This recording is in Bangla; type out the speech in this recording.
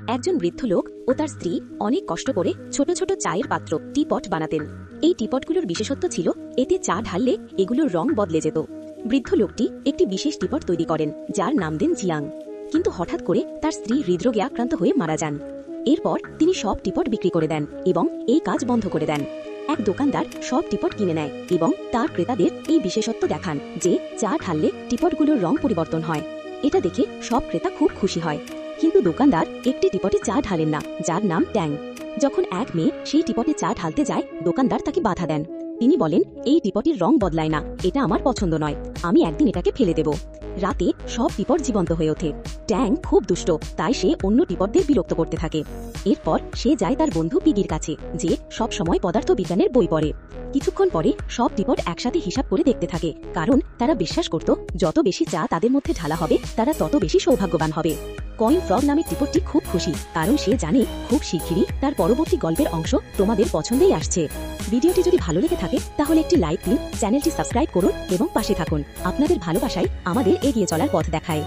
একজন বৃদ্ধ লোক ও তার স্ত্রী অনেক কষ্ট করে ছোট ছোট চায়ের পাত্র টিপট বানাতেন। এই টিপটগুলোর বিশেষত্ব ছিল এতে চা ঢাললে এগুলোর রং বদলে যেত। বৃদ্ধ লোকটি একটি বিশেষ টিপট তৈরি করেন যার নাম দেন জিয়াং। কিন্তু হঠাৎ করে তার স্ত্রী হৃদরোগে আক্রান্ত হয়ে মারা যান। এরপর তিনি সব টিপট বিক্রি করে দেন এবং এই কাজ বন্ধ করে দেন। এক দোকানদার সব টিপট কিনে নেয় এবং তার ক্রেতাদের এই বিশেষত্ব দেখান যে চা ঢাললে টিপটগুলোর রং পরিবর্তন হয়। এটা দেখে সব ক্রেতা খুব খুশি হয়। কিন্তু দোকানদার একটি টিপটে চা ঢালেন না যার নাম ট্যাং। যখন এক মেয়ে সেই টিপটে চা ঢালতে যায় দোকানদার তাকে বাধা দেন। তিনি বলেন, এই টিপটের রং বদলায় না, এটা আমার পছন্দ নয়, আমি একদিন এটাকে ফেলে দেব। রাতে সব টিপট জীবন্ত হয়ে ওঠে। ট্যাং খুব দুষ্ট, তাই সে অন্য টিপটদের বিরক্ত করতে থাকে। এরপর সে যায় তার বন্ধু পিগির কাছে, যে সব সময় পদার্থবিজ্ঞানের বই পড়ে। কিছুক্ষণ পরে সব টিপট একসাথে হিসাব করে দেখতে থাকে, কারণ তারা বিশ্বাস করত যত বেশি চা তাদের মধ্যে ঢালা হবে তারা তত বেশি সৌভাগ্যবান হবে। কয়েন ফ্রগ নামের টিপটটি খুব খুশি, কারণ সে জানে খুব শিগগিরই তার পরবর্তী গল্পের অংশ তোমাদের পছন্দেই আসছে। ভিডিওটি যদি ভালো লেগে থাকে তাহলে একটি লাইক দিন, চ্যানেলটি সাবস্ক্রাইব করুন এবং পাশে থাকুন। আপনাদের ভালোবাসাই আমাদের এগিয়ে চলার পথ দেখায়।